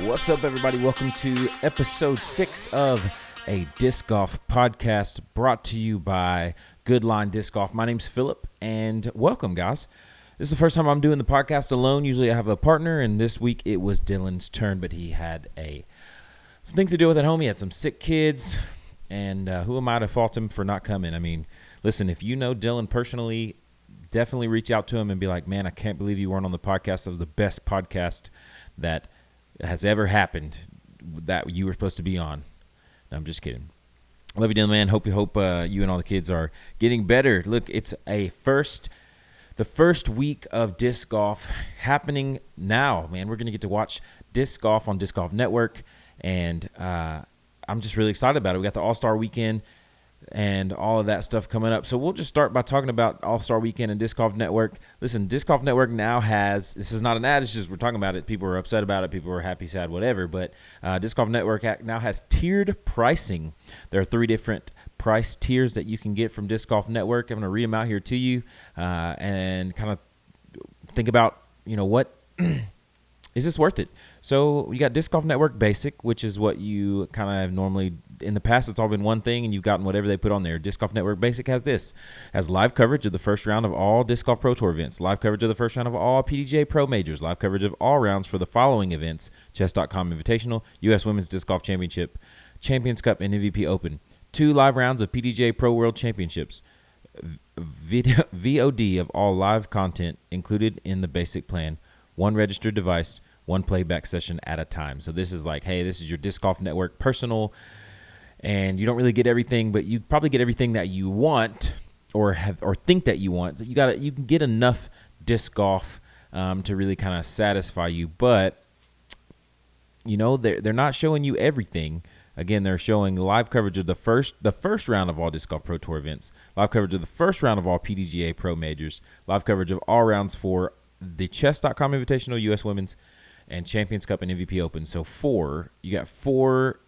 What's up, everybody? Welcome to episode 6 of a disc golf podcast brought to you by Good Line Disc Golf. My name's Philip, and welcome, guys. This is the first time I'm doing the podcast alone. Usually I have a partner, and this week it was Dylan's turn, but he had some things to deal with at home. He had some sick kids, and who am I to fault him for not coming? I mean, listen, if you know Dylan personally, definitely reach out to him and be like, man, I can't believe you weren't on the podcast. That was the best podcast that has ever happened that you were supposed to be on. No, I'm just kidding. Love you, Dylan, man. Hope you and all the kids are getting better. Look, it's the first week of disc golf happening now, man. We're going to get to watch disc golf on Disc Golf Network, and I'm just really excited about it. We got the All Star weekend and all of that stuff coming up. So we'll just start by talking about All-Star Weekend and Disc Golf Network. Listen, Disc Golf Network now has, this is not an ad, it's just we're talking about it. People are upset about it. People are happy, sad, whatever. But Disc Golf Network now has tiered pricing. There are 3 different price tiers that you can get from Disc Golf Network. I'm going to read them out here to you and kind of think about, what is this worth it? So you got Disc Golf Network Basic, which is what you kind of normally, in the past, it's all been one thing, and you've gotten whatever they put on there. Disc Golf Network Basic has live coverage of the first round of all Disc Golf Pro Tour events, live coverage of the first round of all PDGA Pro Majors, live coverage of all rounds for the following events: Chess.com Invitational, U.S. Women's Disc Golf Championship, Champions Cup, and MVP Open. 2 live rounds of PDGA Pro World Championships. VOD of all live content included in the basic plan. 1 registered device, 1 playback session at a time. So this is like, hey, this is your Disc Golf Network personal, and you don't really get everything, but you probably get everything that you want or think that you want. You can get enough disc golf to really kind of satisfy you, but they're not showing you everything. Again, they're showing live coverage of the first round of all Disc Golf Pro Tour events, live coverage of the first round of all PDGA Pro Majors, live coverage of all rounds for the Chess.com Invitational, U.S. Women's, and Champions Cup and MVP Open. So you got 4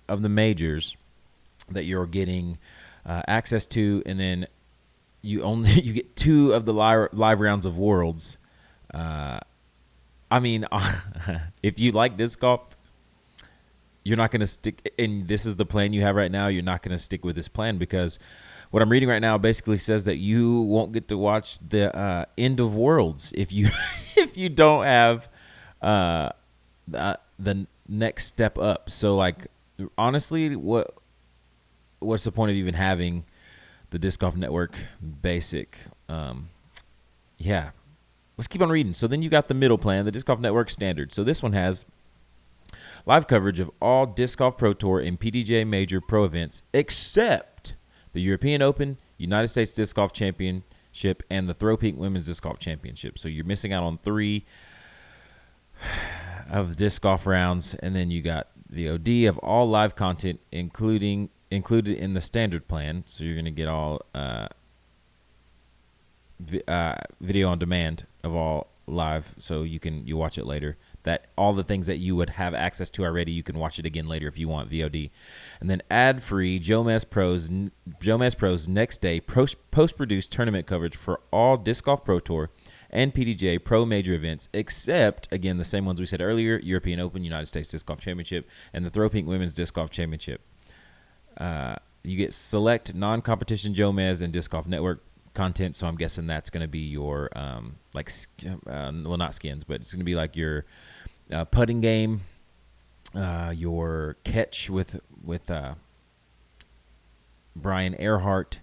of the majors that you're getting access to, and then you get 2 of the live rounds of Worlds. I mean, if you like disc golf, you're not going to stick, and this is the plan you have right now, you're not going to stick with this plan, because what I'm reading right now basically says that you won't get to watch the end of Worlds if you don't have the next step up. So, like, honestly, what's the point of even having the Disc Golf Network Basic? Yeah, let's keep on reading. So then you got the middle plan, the Disc Golf Network Standard. So this one has live coverage of all Disc Golf Pro Tour and PDGA Major Pro events except the European Open, United States Disc Golf Championship, and the Throw Peak Women's Disc Golf Championship. So you're missing out on 3 of the disc golf rounds, and then you got VOD of all live content included in the standard plan. So you're going to get all video on demand of all live, so you watch it later. That all the things that you would have access to already, you can watch it again later if you want VOD. And then ad-free Jomez Pros next day post-produced tournament coverage for all Disc Golf Pro Tour and PDGA Pro Major events, except, again, the same ones we said earlier: European Open, United States Disc Golf Championship, and the Throw Pink Women's Disc Golf Championship. You get select non-competition Jomez and Disc Golf Network content, so I'm guessing that's going to be your not skins, but it's going to be like your putting game, your catch with Brian Earhart,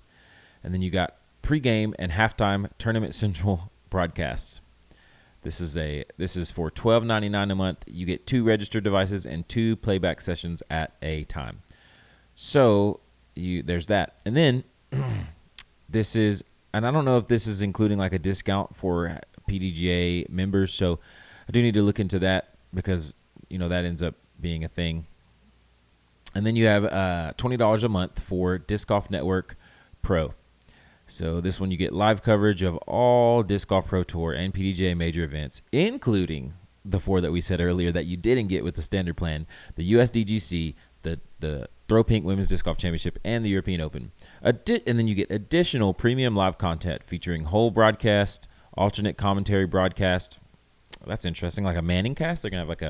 and then you got pregame and halftime Tournament Central broadcasts. This is for $12.99 a month. You get 2 registered devices and 2 playback sessions at a time. So there's that, and then this is. And I don't know if this is including like a discount for PDGA members, so I do need to look into that, because that ends up being a thing. And then you have $20 a month for Disc Golf Network Pro. So this one you get live coverage of all Disc Golf Pro Tour and PDGA major events, including the 4 that we said earlier that you didn't get with the standard plan: the USDGC, the Throw Pink Women's Disc Golf Championship, and the European Open. And then you get additional premium live content featuring whole broadcast, alternate commentary broadcast. That's interesting, like a Manning cast. They're gonna have like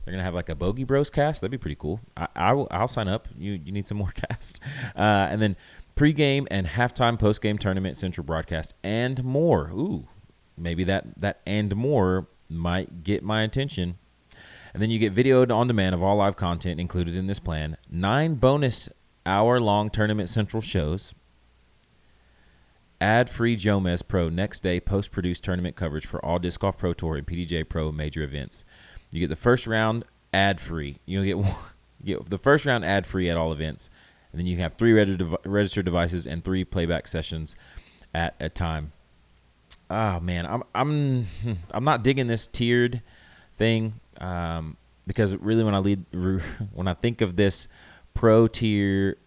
They're gonna have like a Bogey Bros cast. That'd be pretty cool. I'll sign up. You need some more casts, and then pregame and halftime, postgame tournament, central broadcast, and more. Ooh, maybe that and more might get my attention. And then you get video on demand of all live content included in this plan. 9 bonus hour-long tournament central shows. Ad-free Jomez Pro next day post-produced tournament coverage for all Disc Golf Pro Tour and PDJ Pro major events. You get the first round ad-free. You get the first round ad-free at all events, and then you have 3 registered devices and 3 playback sessions at a time. Oh man, I'm not digging this tiered thing because really when I think of this pro tier,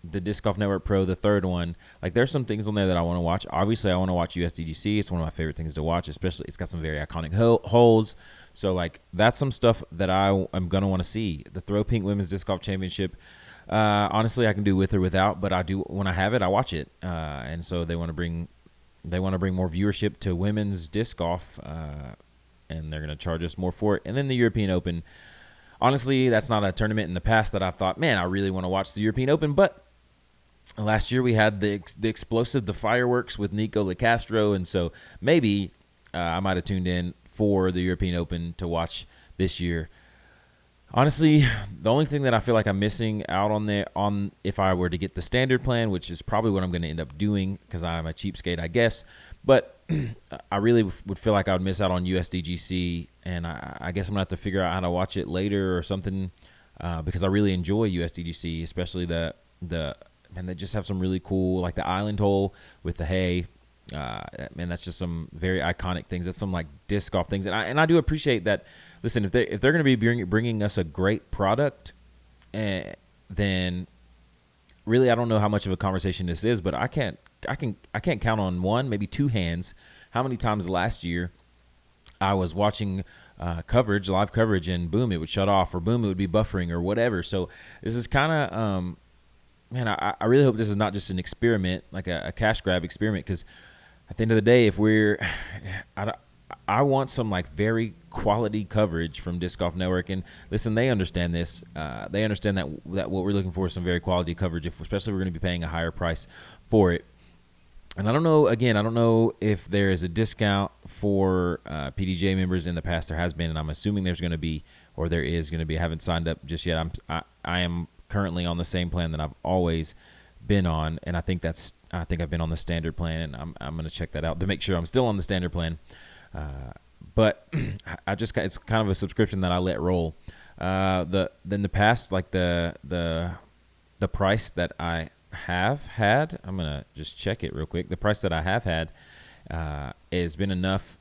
the Disc Golf Network Pro, the third one, like there's some things on there that I want to watch. Obviously, I want to watch USDGC. It's one of my favorite things to watch, especially it's got some very iconic holes. So like that's some stuff that I'm gonna want to see. The Throw Pink Women's Disc Golf Championship. Honestly, I can do with or without, but I do when I have it, I watch it. And so they want to bring more viewership to women's disc golf, and they're gonna charge us more for it. And then the European Open. Honestly, that's not a tournament in the past that I've thought, man, I really want to watch the European Open, but last year we had the explosive, the fireworks with Nico LaCastro, and so maybe I might have tuned in for the European Open to watch this year. Honestly, the only thing that I feel like I'm missing out on if I were to get the standard plan, which is probably what I'm going to end up doing because I'm a cheapskate, I guess, but I really would feel like I would miss out on USDGC, and I guess I'm going to have to figure out how to watch it later or something because I really enjoy USDGC, especially and they just have some really cool, like the island hole with the hay. Man, that's just some very iconic things. That's some like disc golf things, and I do appreciate that. Listen, if they're going to be bringing us a great product, then really I don't know how much of a conversation this is, but I can't count on one, maybe 2 hands, how many times last year I was watching live coverage, and boom, it would shut off, or boom, it would be buffering, or whatever. So this is kind of man, I really hope this is not just an experiment, like a cash grab experiment, because at the end of the day, I want some like very quality coverage from Disc Golf Network, and listen, they understand this. They understand that what we're looking for is some very quality coverage, especially if we're going to be paying a higher price for it. And I don't know if there is a discount for PDJ members. In the past, there has been, and I'm assuming there is going to be. I haven't signed up just yet. I am currently on the same plan that I've always been on, and I think I've been on the standard plan, and I'm going to check that out to make sure I'm still on the standard plan. But it's kind of a subscription that I let roll. In the past, like the price that I have had, I'm going to just check it real quick. The price that I have had has been enough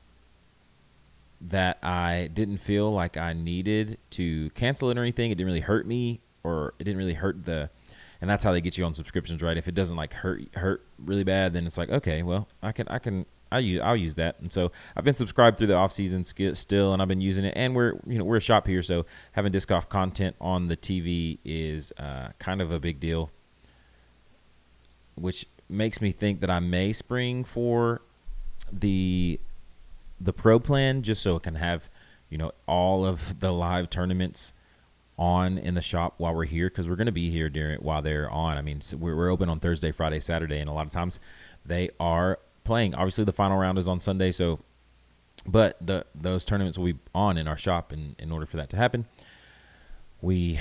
that I didn't feel like I needed to cancel it or anything. It didn't really hurt me, or it didn't really hurt and that's how they get you on subscriptions, right? If it doesn't like hurt really bad, then it's like, okay, well, I'll use that. And so I've been subscribed through the off season still, and I've been using it. And we're a shop here, so having disc golf content on the TV is kind of a big deal, which makes me think that I may spring for the pro plan, just so it can have all of the live tournaments on in the shop while we're here, because we're going to be here while they're on. I mean, we're open on Thursday, Friday, Saturday, and a lot of times they are playing. Obviously, the final round is on Sunday, but those tournaments will be on in our shop. And in order for that to happen, in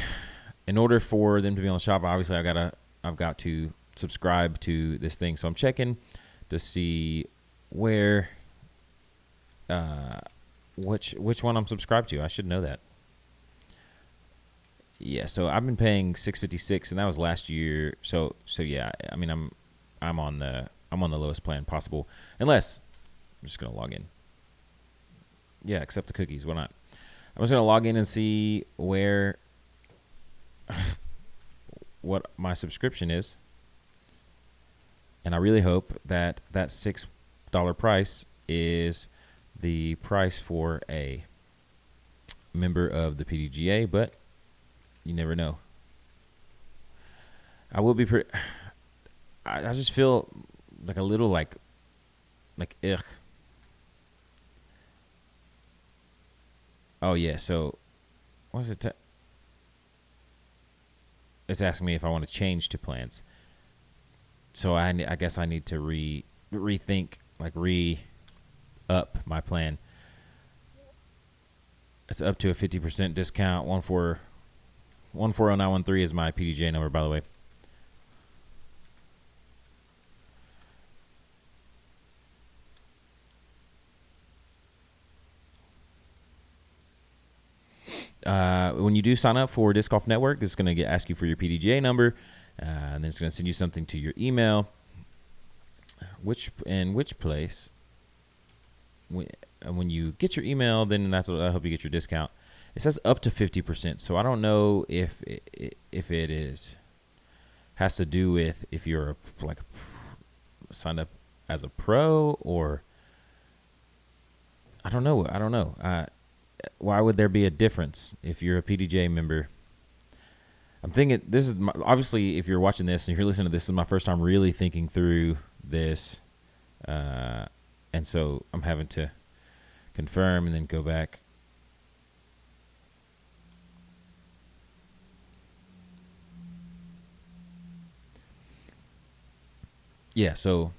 order for them to be on the shop, obviously I've got to subscribe to this thing. So I'm checking to see where which one I'm subscribed to. I should know that. Yeah, so I've been paying $656, and that was last year. So yeah, I mean I'm on the lowest plan possible, unless I'm just gonna log in. Yeah, accept the cookies. Why not? I'm just gonna log in and see where what my subscription is, and I really hope that $6 price is the price for a member of the PDGA, but you never know. I will be I just feel like a little like ugh. Oh yeah, so what is it? It's asking me if I want to change to plans. So I guess I need to rethink, like up my plan. It's up to a 50% discount. 140913 is my PDJ number, by the way. When you do sign up for Disc Golf Network, it's going to ask you for your PDGA number, and then it's going to send you something to your email. Which place? When you get your email, then that'll help you get your discount. It says up to 50%, so I don't know if it has to do with if you're signed up as a pro, or I don't know. Why would there be a difference if you're a PDJ member? I'm thinking this is obviously, if you're watching this and you're listening to this, is my first time really thinking through this, and so I'm having to confirm and then go back. Yeah, so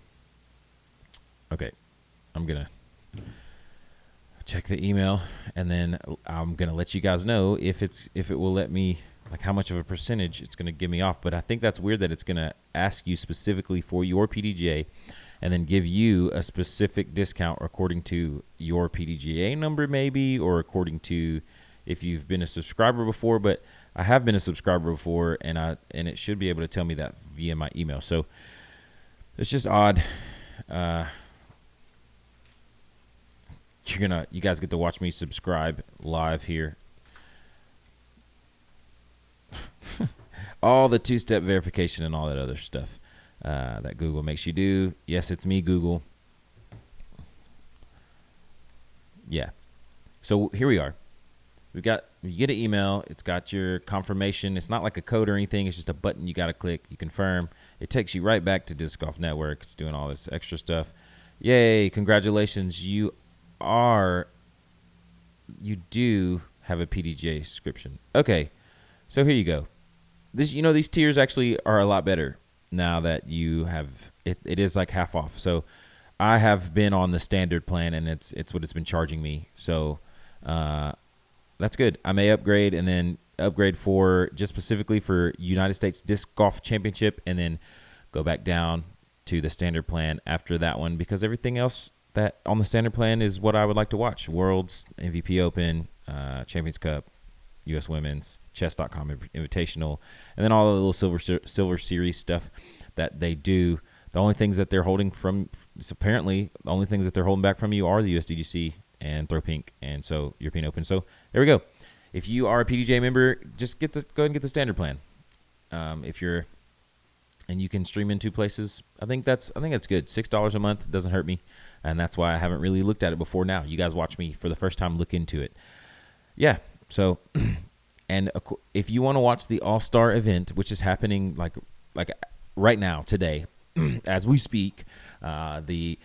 okay, I'm gonna check the email, and then I'm gonna let you guys know if it will let me, like, how much of a percentage it's gonna give me off. But I think that's weird that it's gonna ask you specifically for your PDGA, and then give you a specific discount according to your PDGA number, maybe, or according to if you've been a subscriber before. But I have been a subscriber before, and it should be able to tell me that via my email. So it's just odd. You guys get to watch me subscribe live here. All the two-step verification and all that other stuff that Google makes you do. Yes, it's me, Google. Yeah. So here we are. You get an email. It's got your confirmation. It's not like a code or anything. It's just a button you got to click. You confirm. It takes you right back to Disc Golf Network. It's doing all this extra stuff. Yay, congratulations. You do have a PDJ subscription. Okay, so here you go. These tiers actually are a lot better now that you have it. It is like half off. So I have been on the standard plan, and it's what it's been charging me. So that's good. I may upgrade, and then upgrade for just specifically for United States Disc Golf Championship, and then go back down to the standard plan after that one, because everything else that on the standard plan is what I would like to watch: Worlds, MVP Open, Champions Cup, U.S. Women's, Chess.com Invitational, and then all the little Silver Series stuff that they do. The only things that they're holding back from you are the USDGC and Throw Pink, and so European Open. So there we go. If you are a PDJ member, just go ahead and get the standard plan. And you can stream in two places. I think that's good. $6 a month doesn't hurt me, and that's why I haven't really looked at it before now. You guys watch me for the first time look into it. Yeah. So, and if you want to watch the All Star event, which is happening like right now today, as we speak, the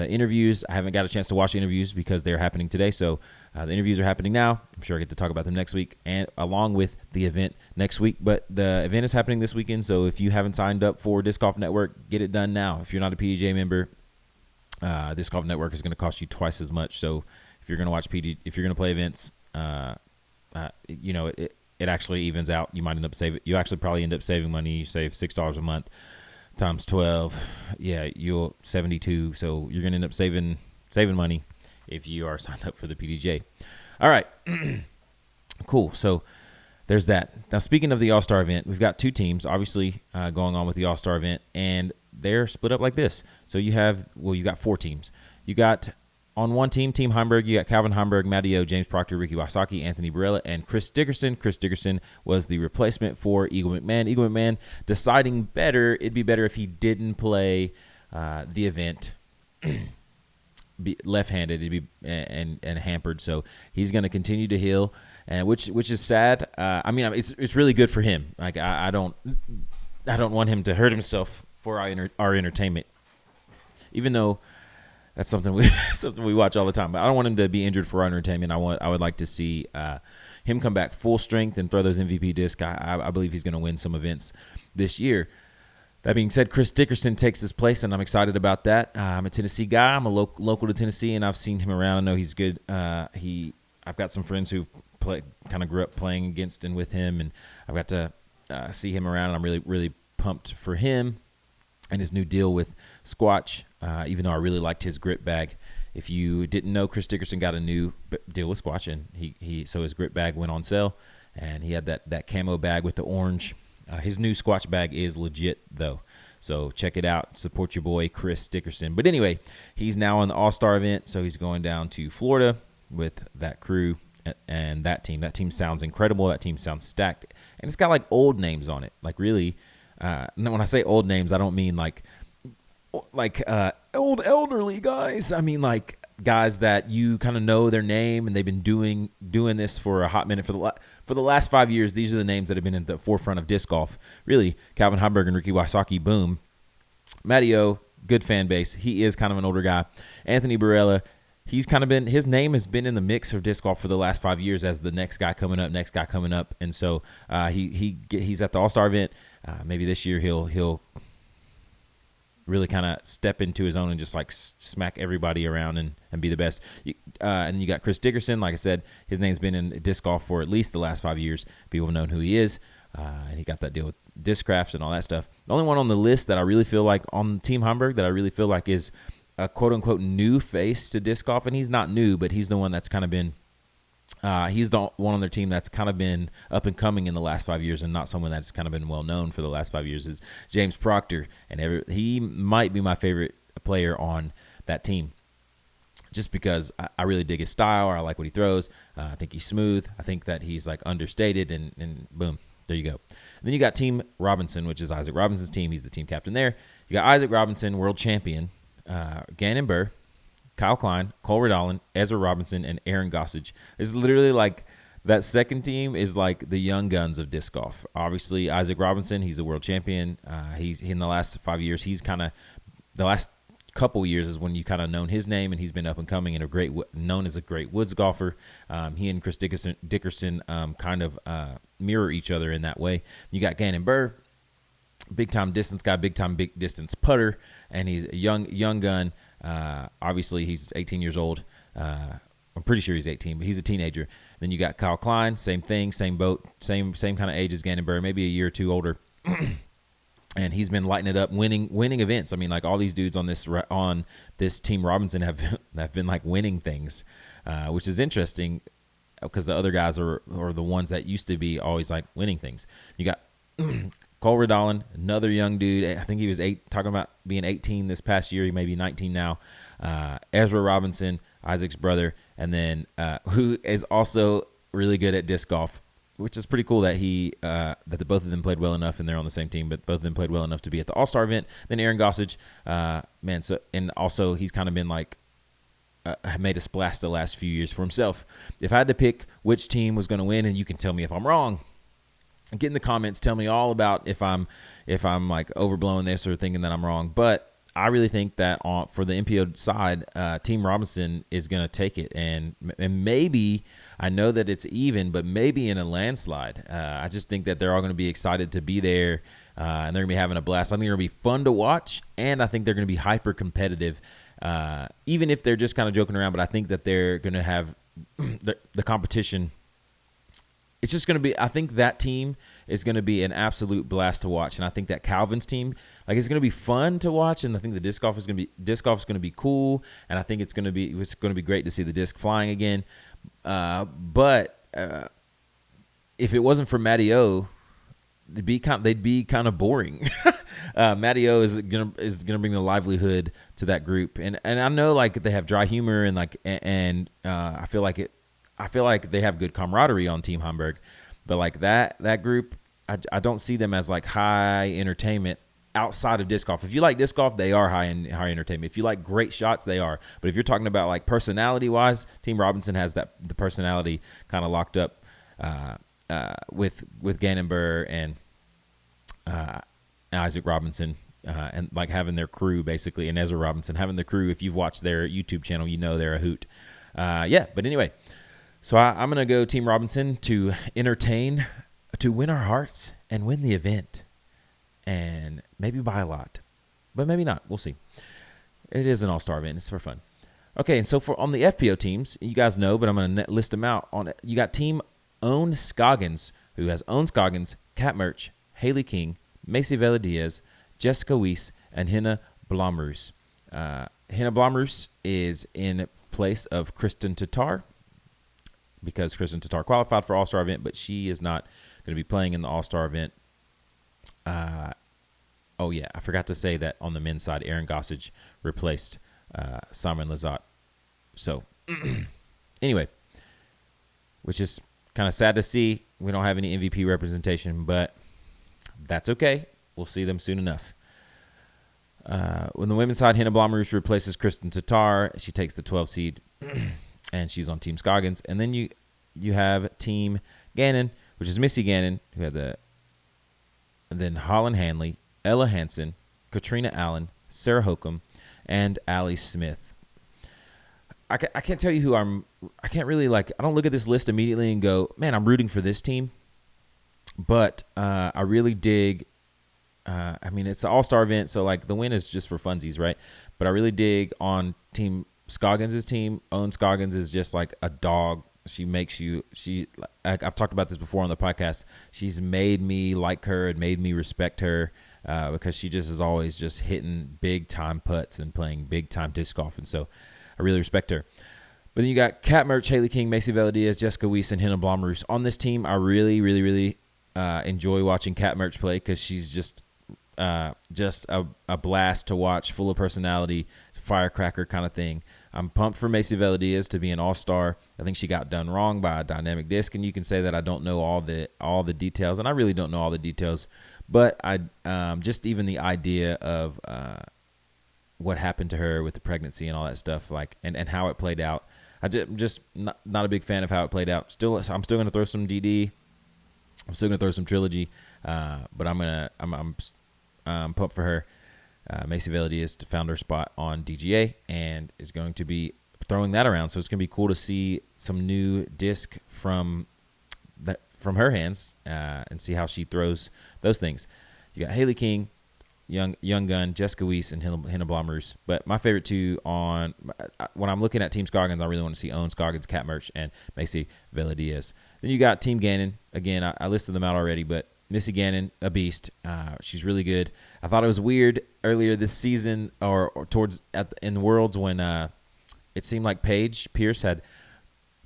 interviews, I haven't got a chance to watch the interviews because they're happening today. So the interviews are happening now. I'm sure I get to talk about them next week, and along with the event next week. But the event is happening this weekend. So if you haven't signed up for Disc Golf Network, get it done now. If you're not a PDJ member, Disc Golf Network is going to cost you twice as much. So if you're going to watch if you're going to play events, it actually evens out. You actually probably end up saving money. You save $6 a month times 12. Yeah, you'll 72. So you're going to end up saving money if you are signed up for the PDJ. All right. Cool. So there's that. Now, speaking of the All-Star event, we've got two teams, obviously, going on with the All-Star event, and they're split up like this. So you got four teams. You got on one team, Team Heimberg, you got Calvin Heimberg, Matty O, James Proctor, Ricky Wysocki, Anthony Barella, and Chris Dickerson. Chris Dickerson was the replacement for Eagle McMahon. Eagle McMahon deciding it'd be better if he didn't play the event left-handed, and hampered. So he's going to continue to heal, and which is sad. It's really good for him. Like I don't want him to hurt himself for our entertainment, even though that's something we something we watch all the time. But I don't want him to be injured for our entertainment. I would like to see him come back full strength and throw those MVP discs. I believe he's going to win some events this year. That being said, Chris Dickerson takes his place, and I'm excited about that. I'm a Tennessee guy. I'm a local to Tennessee, and I've seen him around. I know he's good. I've got some friends who kind of grew up playing against and with him, and I've got to see him around, and I'm really, really pumped for him and his new deal with Squatch, even though I really liked his grip bag. If you didn't know, Chris Dickerson got a new deal with Squatch, and so his grip bag went on sale, and he had that camo bag with the orange. His new Squatch bag is legit, though, so check it out. Support your boy, Chris Dickerson. But anyway, he's now on the All Star event, so he's going down to Florida with that crew and that team. That team sounds incredible. That team sounds stacked, and it's got like old names on it. Like really, when I say old names, I don't mean like old elderly guys. I mean like guys that you kind of know their name, and they've been doing this for a hot minute. For the last 5 years, these are the names that have been in the forefront of disc golf. Really, Calvin Heimberg and Ricky Wysocki, boom. Matty-O, good fan base. He is kind of an older guy. Anthony Barella, his name has been in the mix of disc golf for the last 5 years as the next guy coming up. And so he's at the All-Star event. Maybe this year he'll really kind of step into his own and just like smack everybody around and be the best. And you got Chris Dickerson. Like I said, his name's been in disc golf for at least the last 5 years. People have known who he is. And he got that deal with Discrafts and all that stuff. The only one on the list that I really feel like on Team Heimberg that I really feel like is a quote-unquote new face to disc golf, and he's not new, but he's the one that's kind of been he's the one on their team that's kind of been up and coming in the last 5 years, and not someone that's kind of been well known for the last 5 years, is James Proctor. And he might be my favorite player on that team, just because I really dig his style. I like what he throws. I think he's smooth. I think that he's like understated, and boom, there you go. And then you got Team Robinson, which is Isaac Robinson's team. He's the team captain there. You got Isaac Robinson, world champion, Gannon Burr, Kyle Klein, Cole Redolin, Ezra Robinson, and Aaron Gossage. It's literally like that second team is like the young guns of disc golf. Obviously, Isaac Robinson, he's a world champion. He's in the last 5 years. He's kind of the last couple years is when you kind of known his name, and he's been up and coming and known as a great woods golfer. He and Chris Dickerson kind of mirror each other in that way. You got Gannon Burr, big time distance guy, big distance putter, and he's a young gun. Obviously, he's 18 years old. I'm pretty sure he's 18, but he's a teenager. Then you got Kyle Klein, same thing, same boat, same kind of age as Gannon Burr, maybe a year or two older. And he's been lighting it up, winning events. I mean, like all these dudes on this Team Robinson have been like winning things, which is interesting because the other guys are the ones that used to be always like winning things. You got Cole Redolin, another young dude. I think he was talking about being 18 this past year. He may be 19 now. Ezra Robinson, Isaac's brother, and then who is also really good at disc golf, which is pretty cool that that both of them played well enough, and they're on the same team, but both of them played well enough to be at the All-Star event. Then Aaron Gossage, and also he's kind of been like made a splash the last few years for himself. If I had to pick which team was going to win, and you can tell me if I'm wrong, get in the comments, tell me all about if I'm like overblowing this or thinking that I'm wrong. But I really think that for the MPO side, Team Robinson is going to take it, and maybe, I know that it's even, but maybe in a landslide. I just think that they're all going to be excited to be there, and they're going to be having a blast. I think it'll be fun to watch, and I think they're going to be hyper competitive, even if they're just kind of joking around. But I think that they're going to have the competition. It's just going to be, I think that team is going to be an absolute blast to watch. And I think that Calvin's team, like, it's going to be fun to watch. And I think the disc golf is going to be cool. And I think it's going to be great to see the disc flying again. But if it wasn't for Matty-O, they'd be kind of boring. Matty-O is gonna bring the livelihood to that group. And I know, like, they have dry humor, and I feel like they have good camaraderie on Team Heimberg, but like that group, I don't see them as like high entertainment outside of disc golf. If you like disc golf, they are high entertainment. If you like great shots, they are. But if you're talking about like personality wise, Team Robinson has the personality kind of locked up with Gannon Burr and Isaac Robinson and like having their crew basically, and Ezra Robinson having the crew. If you've watched their YouTube channel, you know they're a hoot. But anyway, so I'm going to go Team Robinson to entertain, to win our hearts and win the event, and maybe by a lot, but maybe not. We'll see. It is an all-star event. It's for fun. Okay, and so on the FPO teams, you guys know, but I'm going to list them out. You got Team Own Scoggins, who has Own Scoggins, Kat Merch, Haley King, Macy Vela Diaz, Jessica Weiss, and Henna Blomroos. Henna Blomroos is in place of Kristen Tatar because Kristen Tatar qualified for All-Star event, but she is not going to be playing in the All-Star event. I forgot to say that on the men's side, Aaron Gossage replaced Simon Lazat. So, anyway, which is kind of sad to see. We don't have any MVP representation, but that's okay. We'll see them soon enough. When the women's side, Henna Blomroos replaces Kristen Tatar. She takes the 12 seed, and she's on Team Scoggins. And then you have Team Gannon, which is Missy Gannon, who had and then Holland Hanley, Ella Hansen, Katrina Allen, Sarah Hokum, and Allie Smith. I can't tell you who I can't really I don't look at this list immediately and go, man, I'm rooting for this team. But I really dig, it's an all-star event, so the win is just for funsies, right? But I really dig on Team Scoggins' team. Owen Scoggins is just like a dog. I've talked about this before on the podcast. She's made me like her and made me respect her because she just is always just hitting big-time putts and playing big-time disc golf, and so I really respect her. But then you got Kat Merch, Haley King, Macy Vela Diaz, Jessica Weiss, and Henna Blomroos. On this team, I really, really, really enjoy watching Kat Merch play because she's just a blast to watch, full of personality, firecracker kind of thing. I'm pumped for Macy Vela Diaz to be an all-star. I think she got done wrong by a dynamic disc, and you can say that I don't know all the details, and I really don't know all the details. But I just even the idea of what happened to her with the pregnancy and all that stuff, and how it played out. I'm just not a big fan of how it played out. I'm still going to throw some DD. I'm still going to throw some Trilogy, but I'm pumped for her. Macy Vela Diaz found her spot on DGA and is going to be throwing that around. So it's going to be cool to see some new disc from her hands and see how she throws those things. You got Haley King, Young Gun, Jessica Weiss, and Henna Blomroos. But my favorite two when I'm looking at Team Scoggins, I really want to see Owen Scoggins, Kat Merch, and Macy Vela Diaz. Then you got Team Gannon. Again, I listed them out already, but Missy Gannon, a beast. She's really good. I thought it was weird earlier this season or towards in the Worlds when it seemed like Paige Pierce had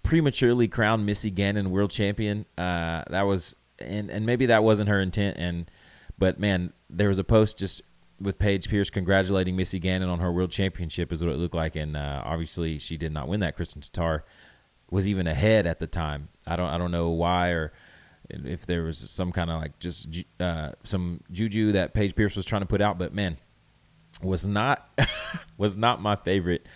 prematurely crowned Missy Gannon world champion. That was and maybe that wasn't her intent. But man, there was a post just with Paige Pierce congratulating Missy Gannon on her world championship is what it looked like, and obviously she did not win that. Kristen Tatar was even ahead at the time. I don't know why or if there was some kind of some juju that Paige Pierce was trying to put out, but man, was not my favorite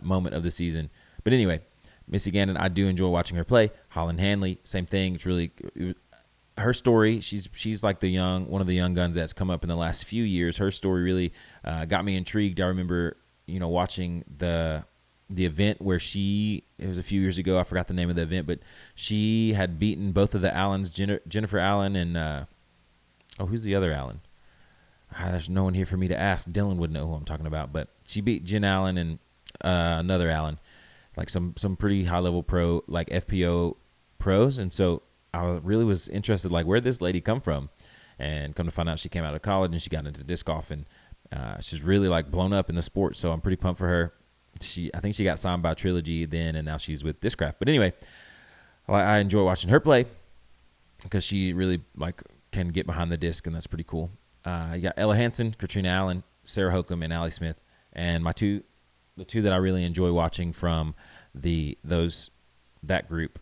moment of the season. But anyway, Missy Gannon, I do enjoy watching her play. Holland Hanley, same thing. It's really her story. She's like one of the young guns that's come up in the last few years. Her story really got me intrigued. I remember watching the event where it was a few years ago. I forgot the name of the event, but she had beaten both of the Allens, Jennifer Allen and who's the other Allen? There's no one here for me to ask. Dylan would know who I'm talking about, but she beat Jen Allen and another Allen, like some pretty high level pro, like FPO pros. And so I really was interested, where'd this lady come from? And come to find out, she came out of college and she got into disc golf, and she's really blown up in the sport. So I'm pretty pumped for her. I think she got signed by Trilogy then, and now she's with Discraft. But anyway, I enjoy watching her play because she really can get behind the disc, and that's pretty cool. You got Ella Hansen, Katrina Allen, Sarah Hokum, and Allie Smith. And the two that I really enjoy watching from that group,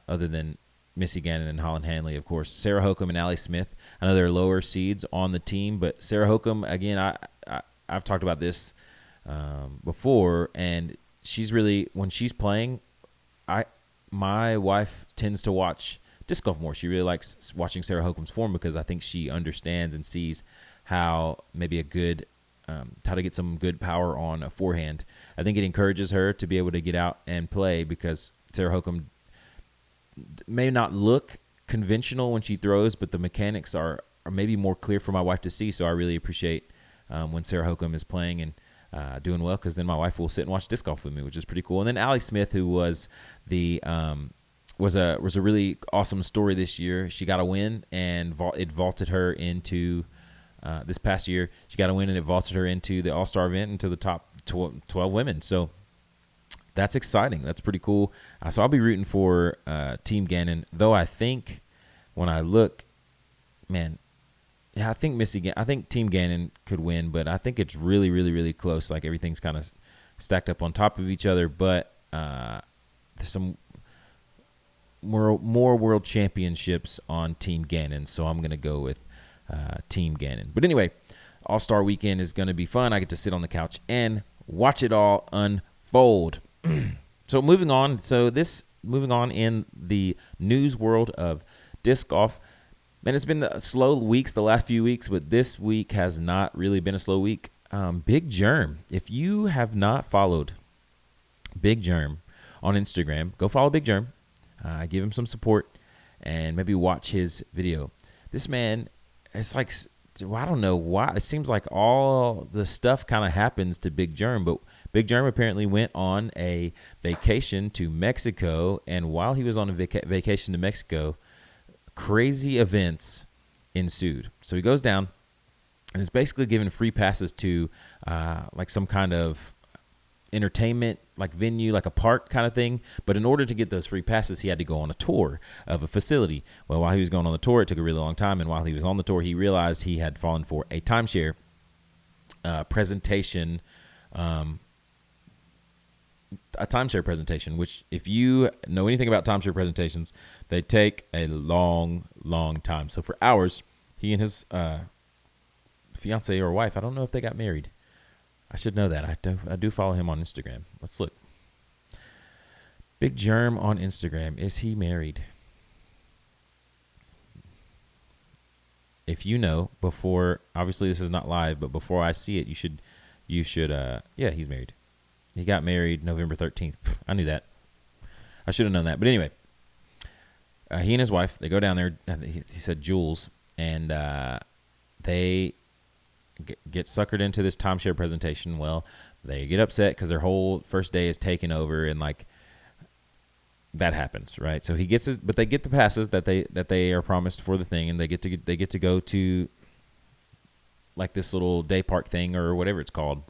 other than Missy Gannon and Holland Hanley, of course, Sarah Hokum and Allie Smith. I know they're lower seeds on the team, but Sarah Hokum, again, I've talked about this before, and she's really, when she's playing, my wife tends to watch disc golf more. She really likes watching Sarah Hokum's form because I think she understands and sees how maybe how to get some good power on a forehand. I think it encourages her to be able to get out and play, because Sarah Hokom may not look conventional when she throws, but the mechanics are maybe more clear for my wife to see. So I really appreciate when Sarah Hokom is playing and doing well, because then my wife will sit and watch disc golf with me, which is pretty cool. And then Allie Smith, who was was a really awesome story this year. She got a win, and it vaulted her into this past year. She got a win, and it vaulted her into the All Star event, into the top 12 women. So that's exciting. That's pretty cool. So I'll be rooting for Team Gannon, though I think when I look, man, yeah, I think Team Gannon could win, but I think it's really, really, really close. Like, everything's kind of stacked up on top of each other, but there's some more world championships on Team Gannon, so I'm going to go with Team Gannon. But anyway, All-Star Weekend is going to be fun. I get to sit on the couch and watch it all unfold. So moving on in the news world of disc golf. Man, it's been slow weeks the last few weeks, but this week has not really been a slow week. Big Jerm. If you have not followed Big Jerm on Instagram, go follow Big Jerm. Give him some support and maybe watch his video. This man, it's like, I don't know why. It seems like all the stuff kind of happens to Big Jerm, but Big Jerm apparently went on a vacation to Mexico, and while he was on a vacation to Mexico, crazy events ensued. So he goes down and is basically given free passes to like some kind of entertainment, like venue, like a park kind of thing. But in order to get those free passes, he had to go on a tour of a facility. Well, while he was going on the tour, it took a really long time. And while he was on the tour, he realized he had fallen for a timeshare presentation, which, if you know anything about timeshare presentations, they take a long, long time. So for hours, he and his fiance or wife, I don't know if they got married. I should know that. I do follow him on Instagram. Let's look. Big Jerm on Instagram. Is he married? If you know, before, obviously this is not live, but before I see it, you should, yeah, he's married. He got married November 13th. I knew that. I should have known that. But anyway, he and his wife, they go down there. He said Jules, and they get suckered into this timeshare presentation. Well, they get upset because their whole first day is taken over, and like that happens, right? So he gets but they get the passes that they are promised for the thing, and they get to go to like this little day park thing or whatever it's called.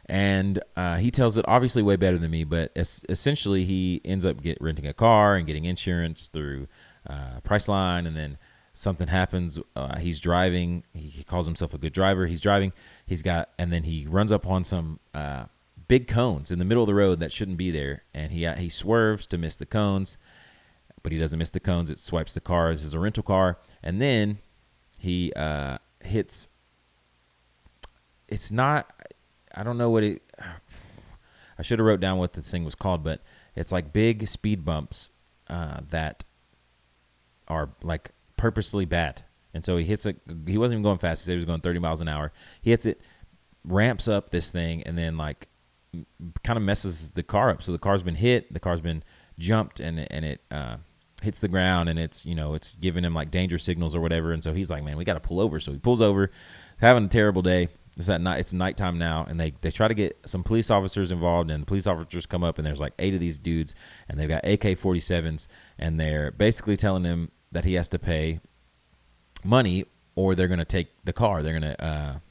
And he tells it obviously way better than me, but essentially he ends up renting a car and getting insurance through Priceline, and then something happens. He's driving. He calls himself a good driver. He's driving. And then he runs up on some big cones in the middle of the road that shouldn't be there, and he swerves to miss the cones, but he doesn't miss the cones. It swipes the car as his rental car, and then he hits. It's not. I don't know what it. I should have wrote down what this thing was called, but it's like big speed bumps that are like purposely bad. And so he hits it. He wasn't even going fast. He said he was going 30 miles an hour. He hits it, ramps up this thing, and then like kind of messes the car up. So the car's been hit. The car's been jumped, and it hits the ground, and it's giving him like danger signals or whatever. And so he's like, man, we got to pull over. So he pulls over, having a terrible day. It's at night. It's nighttime now, and they try to get some police officers involved, and the police officers come up, and there's like 8 of these dudes, and they've got AK-47s, and they're basically telling him that he has to pay money or they're going to take the car. They're going to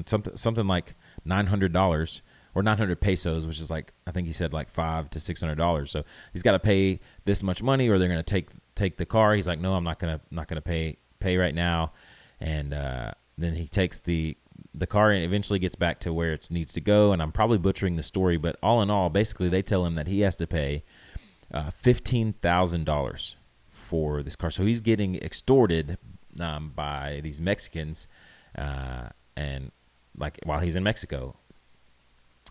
something like $900 or 900 pesos, which is like, I think he said like $500 to $600. So he's got to pay this much money, or they're going to take the car. He's like, no, I'm not gonna pay right now, and then he takes the car and eventually gets back to where it needs to go. And I'm probably butchering the story, but all in all, basically they tell him that he has to pay $15,000 for this car. So he's getting extorted by these Mexicans, and like while he's in Mexico.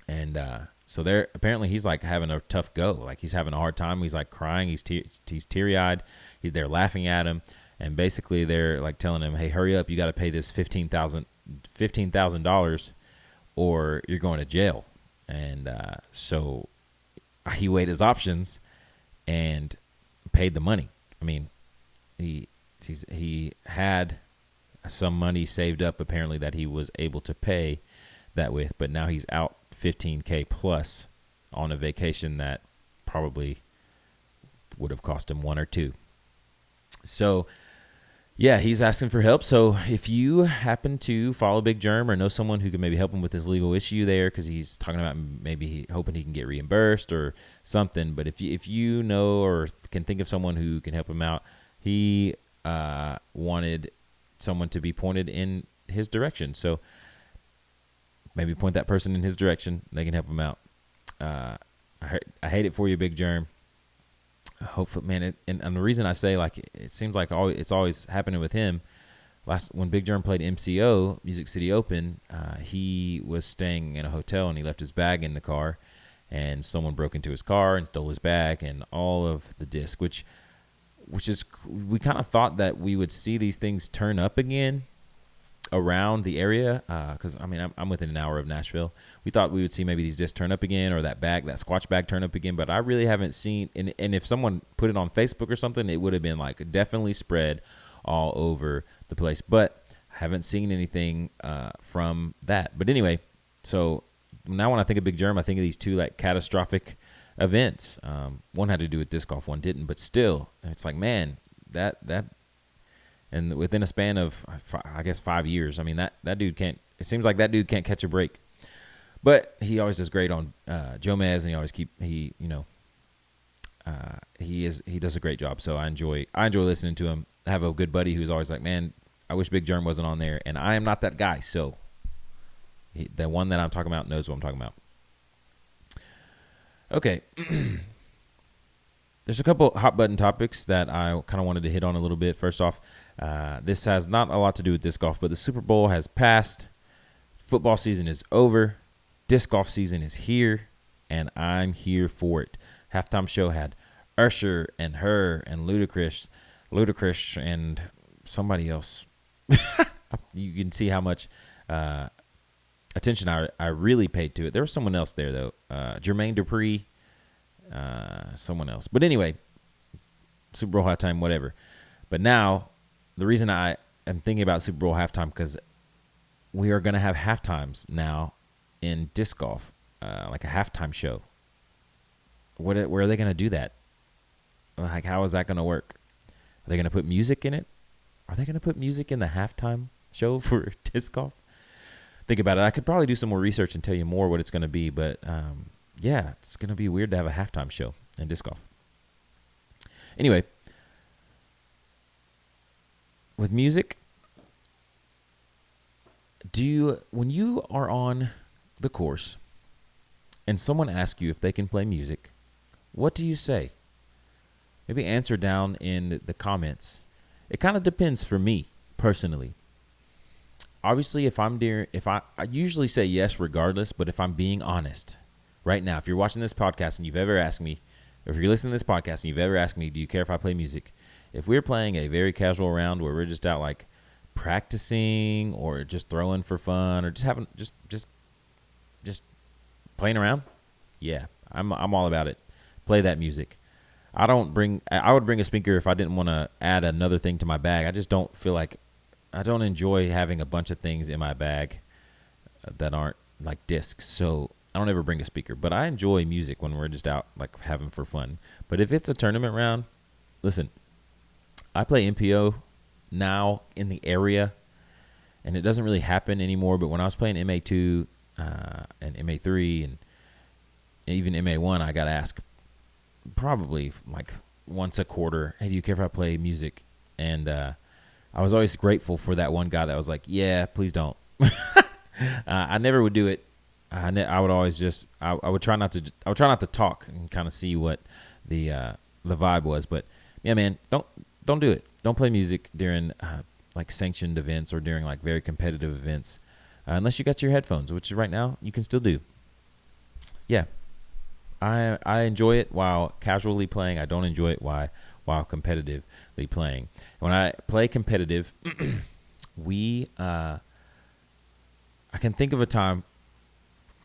And so they're apparently he's like having a tough go. Like he's having a hard time. He's like crying. He's teary-eyed. They're laughing at him. and basically they're like telling him, "Hey, hurry up! You got to pay this $15,000, or you're going to jail." And so he weighed his options and paid the money. I mean, he had some money saved up apparently that he was able to pay that with, but now he's out $15K plus on a vacation that probably would have cost him one or two. So yeah, he's asking for help. So if you happen to follow Big Jerm or know someone who can maybe help him with his legal issue there, because he's talking about maybe hoping he can get reimbursed or something. But if you know or can think of someone who can help him out, he wanted someone to be pointed in his direction. So maybe point that person in his direction. They can help him out. I hate it for you, Big Jerm. Hopefully, man, and the reason I say, like, it seems like it's always happening with him. When Big Jerm played MCO, Music City Open, he was staying in a hotel and he left his bag in the car, and someone broke into his car and stole his bag and all of the disc, which is, we kind of thought that we would see these things turn up again around the area, because I mean I'm within an hour of Nashville. We thought we would see maybe these discs turn up again, or that Squatch bag turn up again, but I really haven't seen. And if someone put it on Facebook or something, it would have been like definitely spread all over the place. But I haven't seen anything from that. But anyway, so now when I think of Big Jerm, I think of these two like catastrophic events. One had to do with disc golf, one didn't, but still, it's like, man, that. And within a span of, I guess, 5 years, I mean, that dude can't. It seems like that dude can't catch a break. But he always does great on Jomez, and he does a great job. So I enjoy listening to him. I have a good buddy who's always like, man, I wish Big Jerm wasn't on there, and I am not that guy. So the one that I'm talking about knows what I'm talking about. Okay. There's a couple hot button topics that I kind of wanted to hit on a little bit. First off, this has not a lot to do with disc golf, but the Super Bowl has passed. Football season is over. Disc golf season is here, and I'm here for it. Halftime show had Usher and Her and Ludacris and somebody else. You can see how much attention I really paid to it. There was someone else there, though. Jermaine Dupri. Someone else. But anyway, Super Bowl halftime, whatever. But now, the reason I am thinking about Super Bowl halftime, because we are going to have halftimes now in disc golf, like a halftime show. Where are they going to do that? Like, how is that going to work? Are they going to put music in it? Are they going to put music in the halftime show for disc golf? Think about it. I could probably do some more research and tell you more what it's going to be, but yeah, it's going to be weird to have a halftime show in disc golf. Anyway, with music, when you are on the course and someone asks you if they can play music, what do you say? Maybe answer down in the comments. It kind of depends for me personally. Obviously, I usually say yes regardless, but if I'm being honest, right now, if you're watching this podcast and you've ever asked me, or if you're listening to this podcast and you've ever asked me, do you care if I play music? If we're playing a very casual round where we're just out like practicing or just throwing for fun or just having just playing around, yeah, I'm all about it. Play that music. I would bring a speaker if I didn't want to add another thing to my bag. I just don't feel like, I don't enjoy having a bunch of things in my bag that aren't like discs. So I don't ever bring a speaker, but I enjoy music when we're just out like having for fun. But if it's a tournament round, listen, I play MPO now in the area, and it doesn't really happen anymore. But when I was playing MA2 and MA3 and even MA1, I got asked probably like once a quarter, hey, do you care if I play music? And I was always grateful for that one guy that was like, yeah, please don't. I never would do it. I would always just I would try not to talk and kind of see what the vibe was. But yeah, man, don't do it. Don't play music during like sanctioned events or during like very competitive events unless you got your headphones, which right now you can still do. Yeah, I enjoy it while casually playing. I don't enjoy it while while competitively playing. When I play competitive, I can think of a time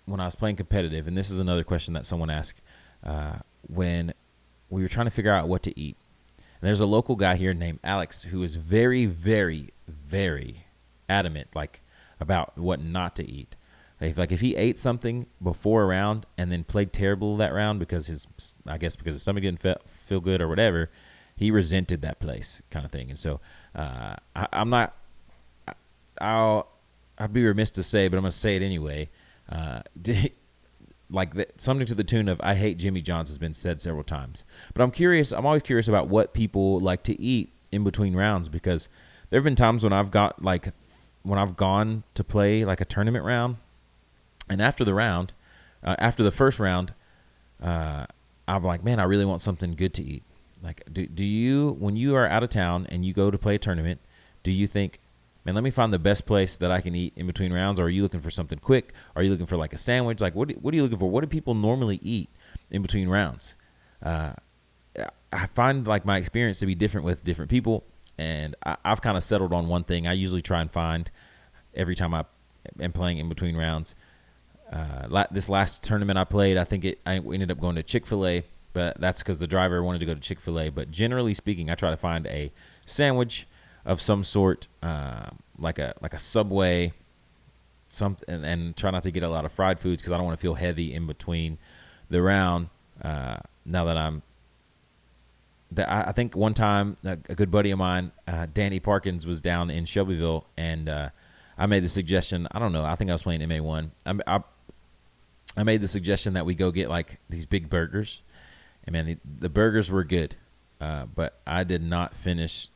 when I was playing competitive, and this is another question that someone asked, when we were trying to figure out what to eat. And there's a local guy here named Alex who is very, very, very adamant, about what not to eat. If he ate something before a round and then played terrible that round because his stomach didn't feel good or whatever, he resented that place kind of thing. And so I'd be remiss to say, but I'm going to say it anyway. Something to the tune of "I hate Jimmy John's" has been said several times. But I'm always curious about what people like to eat in between rounds, because there have been times when I've gone to play a tournament round, and after the first round, I'm like, man, I really want something good to eat. Do you, when you are out of town and you go to play a tournament, do you think, man, let me find the best place that I can eat in between rounds? Or are you looking for something quick? Are you looking for a sandwich? What are you looking for? What do people normally eat in between rounds? I find my experience to be different with different people, and I've kind of settled on one thing. I usually try and find, every time I am playing in between rounds. This last tournament I played, I ended up going to Chick-fil-A, but that's because the driver wanted to go to Chick-fil-A. But generally speaking, I try to find a sandwich of some sort, like a Subway, and try not to get a lot of fried foods because I don't want to feel heavy in between the round. Now that I think one time a good buddy of mine, Danny Parkins, was down in Shelbyville, and I made the suggestion. I don't know. I think I was playing MA1. I made the suggestion that we go get these big burgers, and man, the burgers were good, but I did not finish.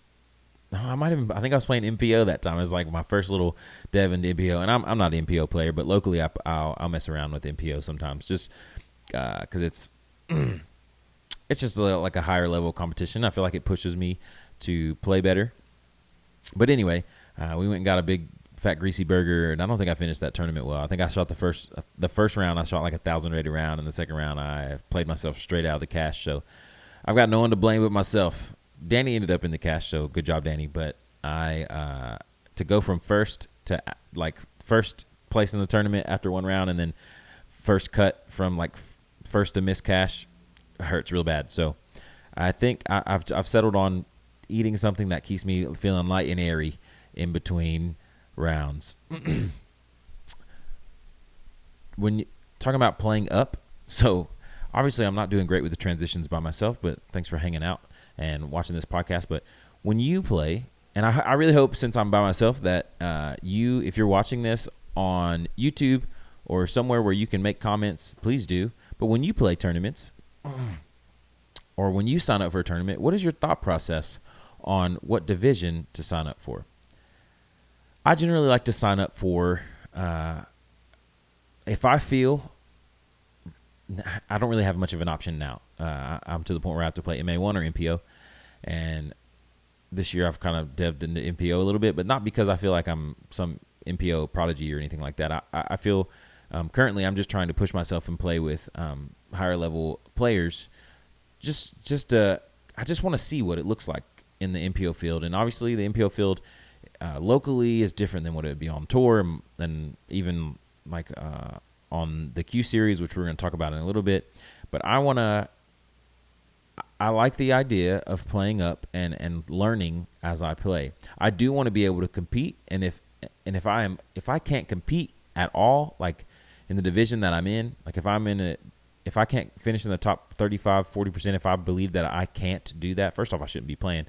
No, I think I was playing MPO that time. It was my first little dev into MPO, and I'm not an MPO player, but locally I'll mess around with MPO sometimes, just because it's just a higher level competition. I feel like it pushes me to play better. But anyway, we went and got a big fat greasy burger, and I don't think I finished that tournament well. I think I shot the first round. I shot 1,000 rated round, and the second round I played myself straight out of the cash. So I've got no one to blame but myself. Danny ended up in the cash, so good job, Danny. But to go from first to first place in the tournament after one round, and then first cut from first to miss cash hurts real bad. So I think I've settled on eating something that keeps me feeling light and airy in between rounds. When talking about playing up, so obviously I'm not doing great with the transitions by myself, but thanks for hanging out and watching this podcast. But when you play, and I really hope, since I'm by myself, that if you're watching this on YouTube or somewhere where you can make comments, please do. But when you play tournaments, or when you sign up for a tournament, what is your thought process on what division to sign up for? I generally like to sign up for, if I feel, I don't really have much of an option now. I'm to the point where I have to play MA1 or MPO. And this year I've kind of delved into MPO a little bit, but not because I feel like I'm some MPO prodigy or anything like that. I feel currently I'm just trying to push myself and play with higher level players. I just want to see what it looks like in the MPO field. And obviously the MPO field locally is different than what it would be on tour, and even on the Q series, which we're going to talk about in a little bit. But I like the idea of playing up and learning as I play. I do want to be able to compete, and if I can't compete at all, in the division that I'm in, if I can't finish in the top 35, 40%, if I believe that I can't do that, first off, I shouldn't be playing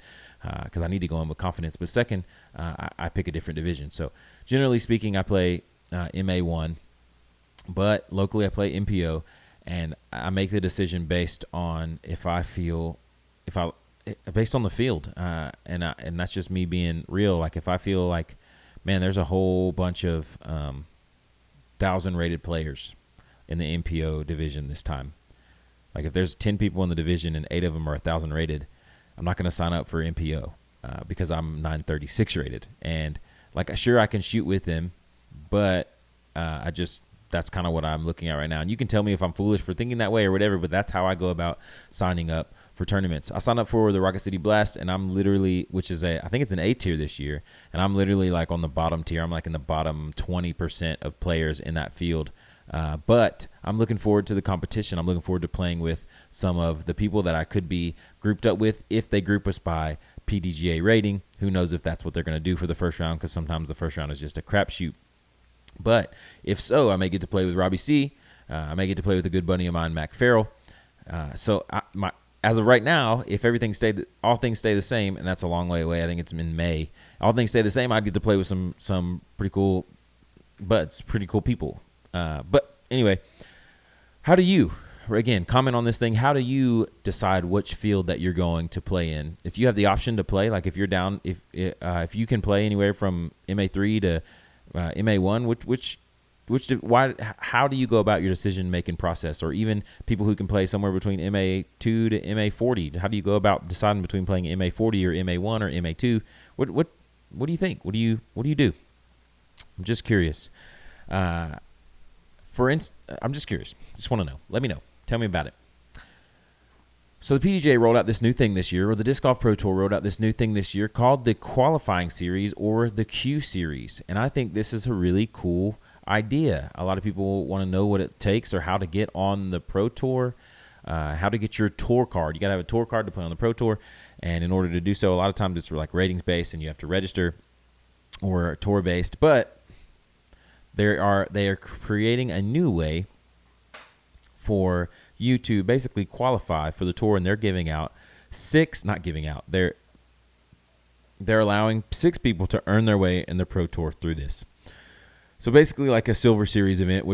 because I need to go in with confidence. But second, I pick a different division. So generally speaking, I play MA1, but locally I play MPO, and I make the decision based on based on the field, and that's just me being real. If I feel man, there's a whole bunch of 1,000 rated players in the MPO division this time. If there's 10 people in the division and 8 of them are 1,000 rated, I'm not going to sign up for MPO because I'm 936 rated. And sure, I can shoot with them, but that's kind of what I'm looking at right now. And you can tell me if I'm foolish for thinking that way or whatever, but that's how I go about signing up for tournaments. I signed up for the Rocket City Blast, and I'm literally, I think it's an A tier this year, and I'm literally like on the bottom tier. I'm like in the bottom 20% of players in that field. But I'm looking forward to the competition. I'm looking forward to playing with some of the people that I could be grouped up with if they group us by PDGA rating. Who knows if that's what they're going to do for the first round, because sometimes the first round is just a crapshoot. But if so, I may get to play with Robbie C. I may get to play with a good buddy of mine, Mac Farrell. As of right now, if all things stay the same, and that's a long way away. I think it's in May. All things stay the same. I'd get to play with some pretty cool people. But anyway, how do you, again, comment on this thing? How do you decide which field that you're going to play in? If you have the option to play, like if you're down, if you can play anywhere from MA3 to MA1, how do you go about your decision-making process? Or even people who can play somewhere between MA2 to MA40, how do you go about deciding between playing MA40 or MA1 or MA2? What do you think? What do you do? I'm just curious. I'm just curious. Just want to know. Let me know. Tell me about it. So the PDGA rolled out this new thing this year, or the Disc Golf Pro Tour rolled out this new thing this year called the Qualifying Series or the Q Series. And I think this is a really cool idea. A lot of people want to know what it takes or how to get on the Pro Tour, how to get your tour card. You got to have a tour card to play on the Pro Tour. And in order to do so, a lot of times it's like ratings-based and you have to register, or tour-based. But they are creating a new way for you to basically qualify for the tour, and they're they're allowing 6 people to earn their way in the Pro Tour through this. So basically like a Silver Series event,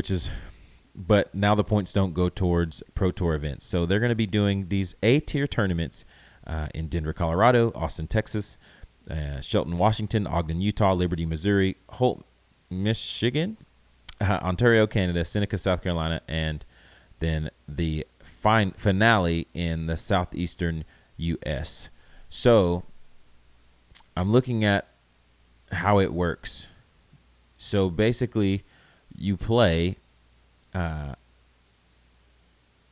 but now the points don't go towards Pro Tour events. So they're going to be doing these A-tier tournaments in Denver, Colorado, Austin, Texas, Shelton, Washington, Ogden, Utah, Liberty, Missouri, Holt, Michigan, Ontario, Canada, Seneca, South Carolina, and then the finale in the southeastern U.S. So I'm looking at how it works. So basically you play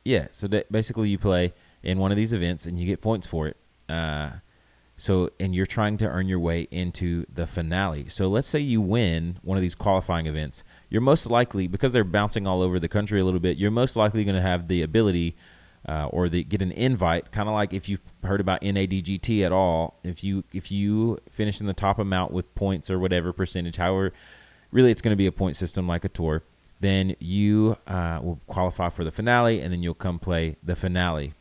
basically you play in one of these events and you get points for it. And you're trying to earn your way into the finale. So let's say you win one of these qualifying events. You're most likely, because they're bouncing all over the country a little bit, you're most likely going to have the ability get an invite, kind of like if you've heard about NADGT at all. If you finish in the top amount with points or whatever percentage, however, really it's going to be a point system like a tour, then you will qualify for the finale, and then you'll come play the finale.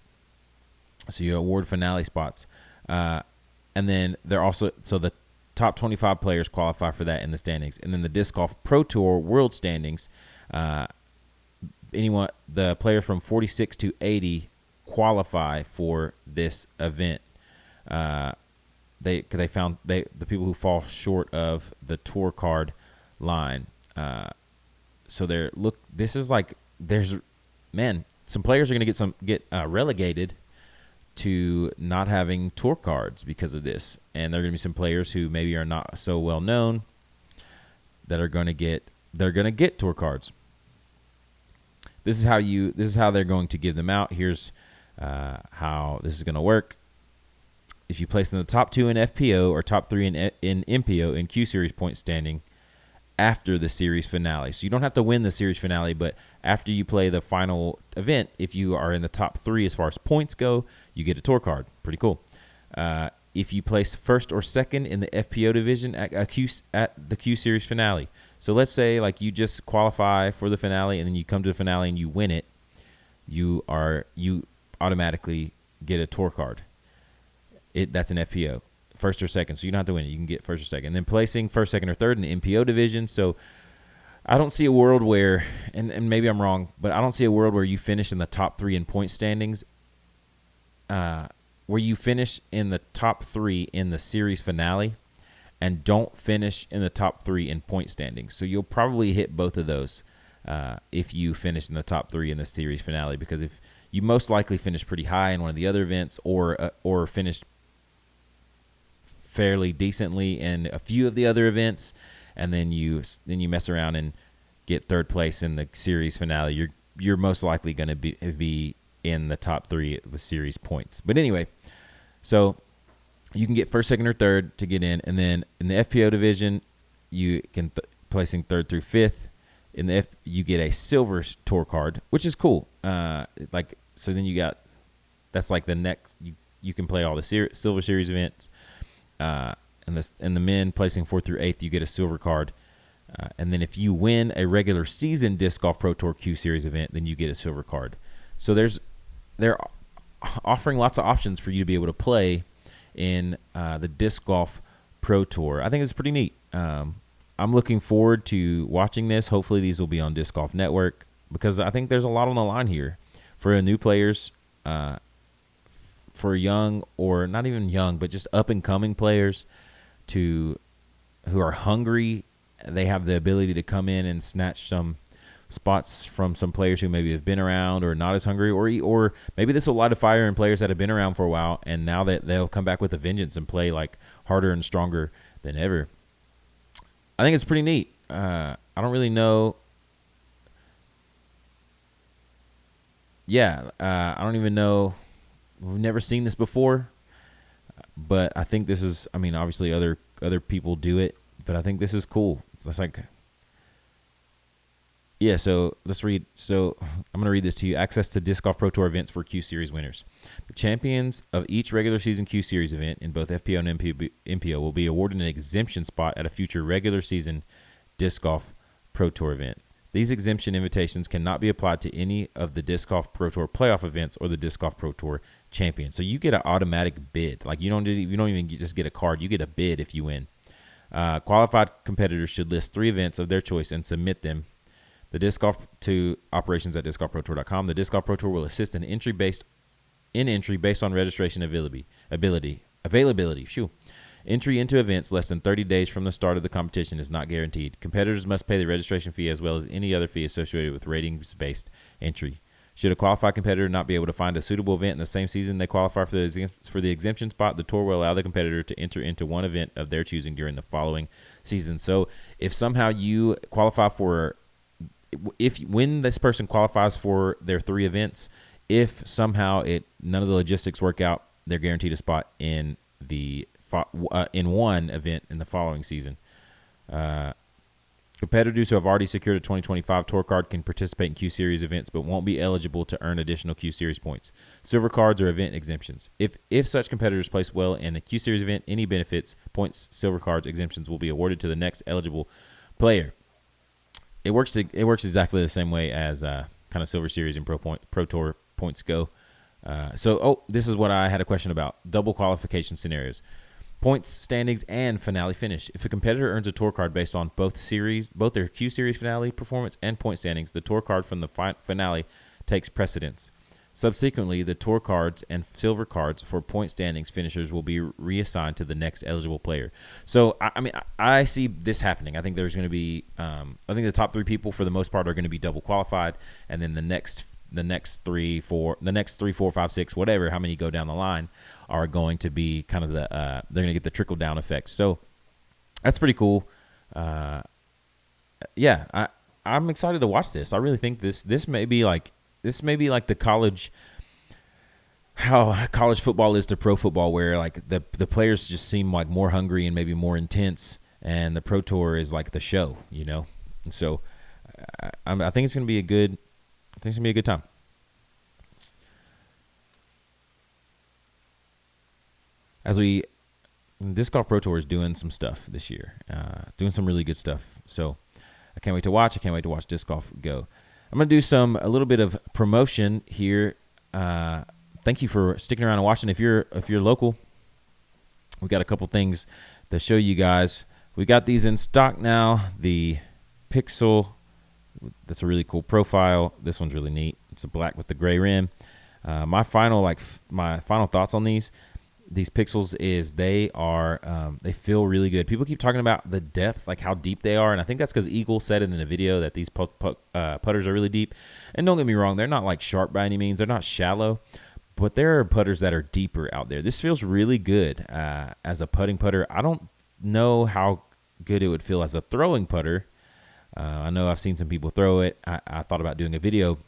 So you award finale spots. And then the top 25 players qualify for that in the standings. And then the Disc Golf Pro Tour World Standings, the players from 46 to 80 qualify for this event. The people who fall short of the tour card line. Some players are going to get relegated to not having tour cards because of this, and there are going to be some players who maybe are not so well known that are going to get tour cards. This is how they're going to give them out. Here's how this is going to work. If you place in the top 2 in FPO or top 3 in MPO in Q Series point standing after the series finale. So you don't have to win the series finale, but after you play the final event, if you are in the top 3 as far as points go, you get a tour card. Pretty cool. If you place first or second in the FPO division at the Q Series finale. So let's say like you just qualify for the finale and then you come to the finale and you win it, you automatically get a tour card. That's an FPO. First or second, so you don't have to win it. You can get first or second. And then placing first, second, or third in the MPO division. So I don't see a world where, and maybe I'm wrong, but I don't see a world where you finish in the top 3 in point standings, where you finish in the top 3 in the series finale and don't finish in the top 3 in point standings. So you'll probably hit both of those if you finish in the top 3 in the series finale, because if you most likely finish pretty high in one of the other events or finished fairly decently in a few of the other events, and then you mess around and get third place in the series finale, you're most likely going to be in the top 3 of the series points. But anyway, so you can get first, second, or third to get in, and then in the FPO division, you can placing 3rd through 5th. In the you get a silver tour card, which is cool. So then you got that's like the next you can play all the silver series events. And the men placing 4th through 8th, you get a silver card. And then if you win a regular season Disc Golf Pro Tour Q Series event, then you get a silver card. So they're offering lots of options for you to be able to play in the Disc Golf Pro Tour. I think it's pretty neat. I'm looking forward to watching this. Hopefully these will be on Disc Golf Network, because I think there's a lot on the line here for new players, for young, or not even young, but just up-and-coming players who are hungry. They have the ability to come in and snatch some spots from some players who maybe have been around or not as hungry, or maybe this will light a fire in players that have been around for a while, and now that they'll come back with a vengeance and play like harder and stronger than ever. I think it's pretty neat. I don't really know. Yeah, I don't even know. We've never seen this before, but I think this is. I mean, obviously other people do it, but I think this is cool. It's like, yeah. So let's read. So I'm going to read this to you. Access to Disc Golf Pro Tour events for Q Series winners. The champions of each regular season Q Series event in both FPO and MPO will be awarded an exemption spot at a future regular season Disc Golf Pro Tour event. These exemption invitations cannot be applied to any of the Disc Golf Pro Tour playoff events or the Disc Golf Pro Tour champion. So you get an automatic bid. Like you don't even just get a card. You get a bid if you win. Qualified competitors should list 3 events of their choice and submit them. The Disc Golf to operations at discgolfprotour.com. The Disc Golf Pro Tour will assist in entry based on registration availability. Entry into events less than 30 days from the start of the competition is not guaranteed. Competitors must pay the registration fee as well as any other fee associated with ratings-based entry. Should a qualified competitor not be able to find a suitable event in the same season they qualify for the exemption spot, the tour will allow the competitor to enter into one event of their choosing during the following season. So if somehow you qualify when this person qualifies for their 3 events, if somehow none of the logistics work out, they're guaranteed a spot in one event in the following season. Competitors who have already secured a 2025 tour card can participate in Q Series events but won't be eligible to earn additional Q Series points. Silver cards are event exemptions. If such competitors place well in a Q Series event, any benefits, points, silver cards, exemptions will be awarded to the next eligible player. It works exactly the same way as kind of Silver Series and Pro Tour points go. This is what I had a question about. Double qualification scenarios. Points, standings, and finale finish. If a competitor earns a tour card based on both their Q Series finale performance and point standings, the tour card from the finale takes precedence. Subsequently, the tour cards and silver cards for point standings finishers will be reassigned to the next eligible player. So, I see this happening. I think there's going to be, I think the top 3 people for the most part are going to be double qualified, and then the next 3, 4, 5, 6, whatever, how many go down the line are going to be kind of they're going to get the trickle down effect. So that's pretty cool. Yeah, I'm excited to watch this. I really think this may be like the college, how college football is to pro football, where like the players just seem like more hungry and maybe more intense, and the Pro Tour is like the show, you know. And so I think it's going to be a good time. Disc Golf Pro Tour is doing some stuff this year, doing some really good stuff. So I can't wait to watch. Disc Golf go. I'm going to do a little bit of promotion here. Thank you for sticking around and watching. If you're local, we got a couple things to show you guys. We got these in stock now. The Pixel, that's a really cool profile. This one's really neat. It's a black with the gray rim. My final thoughts on these Pixels is they feel really good. People keep talking about the depth, like how deep they are, and I think that's because Eagle said it in a video that these putters are really deep. And don't get me wrong, they're not like sharp by any means. They're not shallow, but there are putters that are deeper out there. This feels really good as a putting putter. I don't know how good it would feel as a throwing putter. I know I've seen some people throw it. I thought about doing a video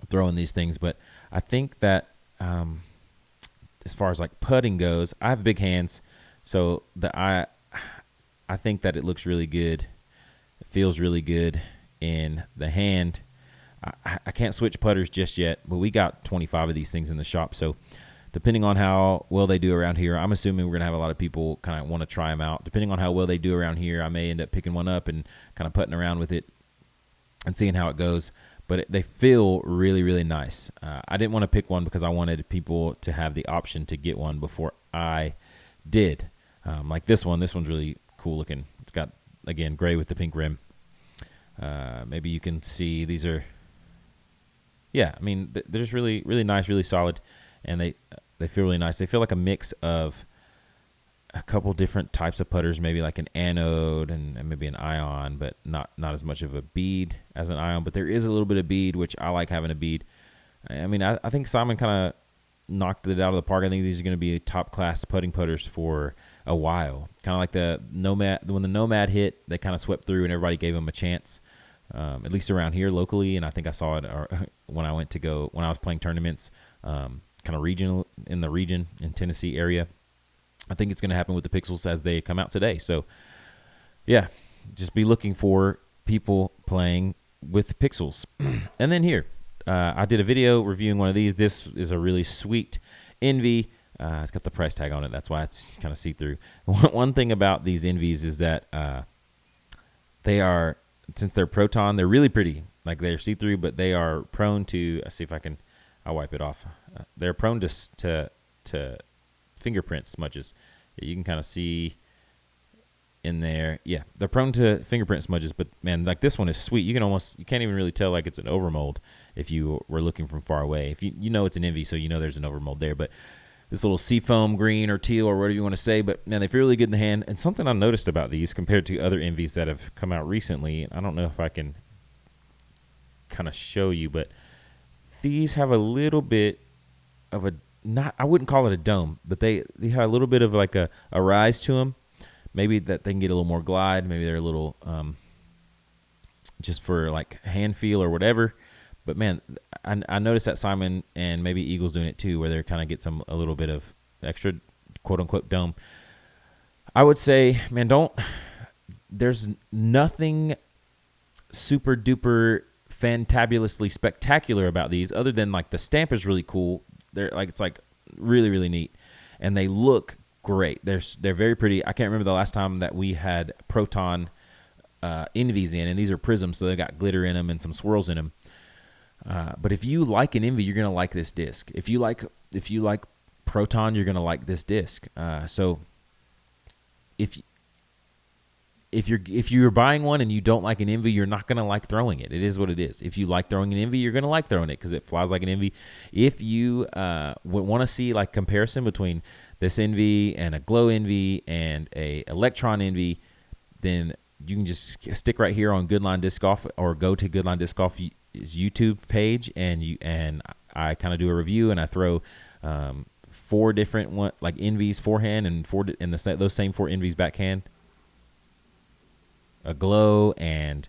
throwing these things. But I think that as far as like putting goes, I have big hands, so I think that it looks really good. It feels really good in the hand. I can't switch putters just yet, but we got 25 of these things in the shop. So depending on how well they do around here, I'm assuming we're going to have a lot of people kind of want to try them out. Depending on how well they do around here, I may end up picking one up and kind of putting around with it and seeing how it goes. But they feel really, really nice. I didn't want to pick one because I wanted people to have the option to get one before I did. Like this one. This one's really cool looking. It's got, again, gray with the pink rim. Maybe you can see these are, yeah, I mean, they're just really, really nice, really solid, and they feel really nice. They feel like a mix of a couple different types of putters, maybe like an anode and maybe an ion, but not as much of a bead as an ion. But there is a little bit of bead, which I like having a bead. I mean, I think Simon kind of knocked it out of the park. I think these are going to be top-class putting putters for a while. Kind of like the Nomad. When the Nomad hit, they kind of swept through, and everybody gave them a chance, at least around here locally. And I think I saw it when I was playing tournaments, kind of regional in the region in Tennessee area. I think it's going to happen with the Pixels as they come out today. So, yeah, just be looking for people playing with Pixels. And then here, I did a video reviewing one of these. This is a really sweet Envy. It's got the price tag on it. That's why it's kind of see-through. One thing about these Envies is that they are, since they're Proton, they're really pretty. Like, they're see-through, but they are prone to, let's see if I'll wipe it off. They're prone to fingerprint smudges. You can kind of see in there. Yeah, they're prone to fingerprint smudges, but man, like this one is sweet. You can't even really tell like it's an overmold if you were looking from far away. If you know it's an Envy, so you know there's an overmold there. But this little seafoam green or teal or whatever you want to say, but man, they feel really good in the hand. And something I noticed about these compared to other Envies that have come out recently, I don't know if I can kind of show you, but these have a little bit of a, I wouldn't call it a dome, but they have a little bit of like a rise to them. Maybe that they can get a little more glide. Maybe they're a little just for like hand feel or whatever. But man, I noticed that Simon and maybe Eagle's doing it too, where they kind of get a little bit of extra quote unquote dome. I would say, man, there's nothing super duper fantabulously spectacular about these other than like the stamp is really cool. It's like really, really neat, and they look great. They're very pretty. I can't remember the last time that we had Proton Envies in, and these are prisms, so they got glitter in them and some swirls in them. But if you like an Envy, you're gonna like this disc. If you like Proton, you're gonna like this disc. So if you're buying one and you don't like an Envy, you're not going to like throwing it. It is what it is. If you like throwing an Envy, you're going to like throwing it because it flies like an Envy. If you want to see like comparison between this Envy and a Glow Envy and a Electron Envy, then you can just stick right here on Goodline Disc Golf or go to Goodline Disc Golf's YouTube page, and I kind of do a review, and I throw 4 different like Envies forehand and those same 4 Envies backhand. A Glow and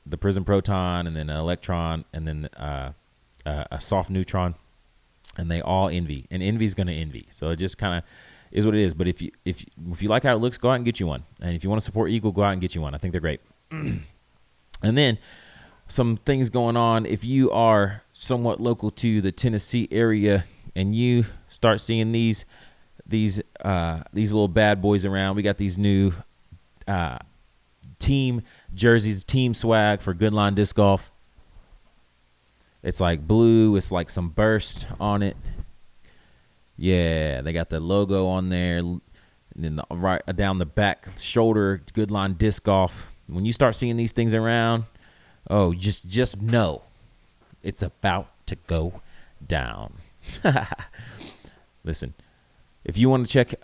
the Prism Proton, and then an Electron, and then a soft neutron, and they all Envy. And Envy's going to Envy, so it just kind of is what it is. But if you like how it looks, go out and get you one. And if you want to support Eagle, go out and get you one. I think they're great. And then some things going on. If you are somewhat local to the Tennessee area and you start seeing these little bad boys around, we got these new team jerseys, team swag for Goodline Disc Golf. It's like blue. It's like some burst on it. Yeah, they got the logo on there. And then right down the back shoulder, Goodline Disc Golf. When you start seeing these things around, oh, just know it's about to go down. Listen, if you want to check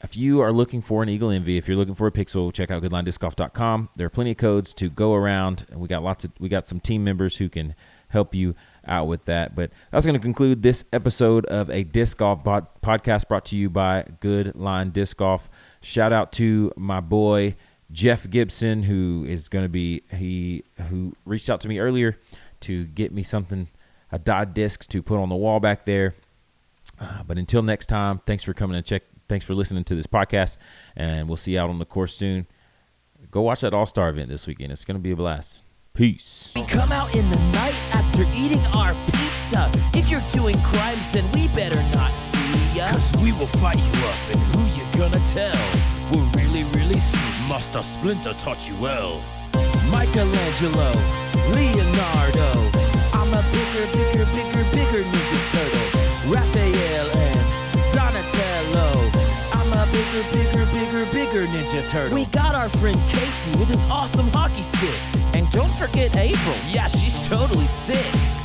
if you are looking for an Eagle Envy, if you're looking for a Pixel, check out goodlinediscgolf.com. There are plenty of codes to go around, and we got some team members who can help you out with that. But that's going to conclude this episode of a Disc Golf podcast brought to you by Goodline Disc Golf. Shout out to my boy Jeff Gibson, who is going to be who reached out to me earlier to get me something, a dyed disc to put on the wall back there. But until next time, thanks for coming and thanks for listening to this podcast, and we'll see you out on the course soon. Go watch that All Star event this weekend. It's going to be a blast. Peace. We come out in the night after eating our pizza. If you're doing crimes, then we better not see ya. 'Cause we will fight you up, and who you gonna tell? We're really, really sweet. Master Splinter taught you well. Michelangelo, Leonardo, I'm a bigger Ninja Turtle. Raphael and Donatello, I'm a bigger Ninja Turtle. We got our friend Casey with his awesome hockey stick. And don't forget April. Yeah, she's totally sick.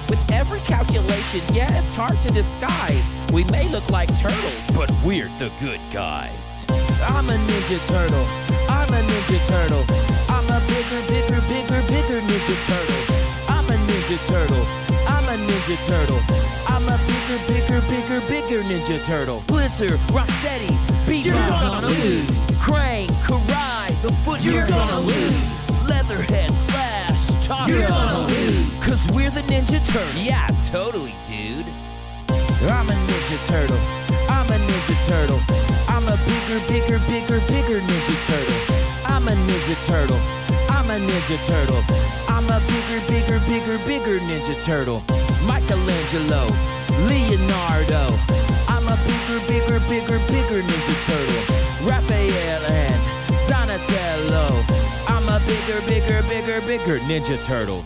With every calculation, yeah, it's hard to disguise. We may look like turtles, but we're the good guys. I'm a Ninja Turtle. I'm a Ninja Turtle. I'm a bigger Ninja Turtle. I'm a Ninja Turtle. I'm a Ninja Turtle. I'm a bigger Ninja Turtle. Splinter, Rocksteady, Beat, you're gonna lose. Krang, Karai, the Foot, you're gonna lose. Leatherhead, Slash, Talk, you're gonna lose. 'Cause we're the Ninja Turtle. Yeah, totally, dude. I'm a Ninja Turtle. I'm a Ninja Turtle. I'm a bigger Ninja Turtle. I'm a Ninja Turtle. I'm a Ninja Turtle. I'm a bigger Ninja Turtle. Michelangelo, Leonardo, I'm a bigger Ninja Turtle. Raphael and Donatello, I'm a bigger Ninja Turtle.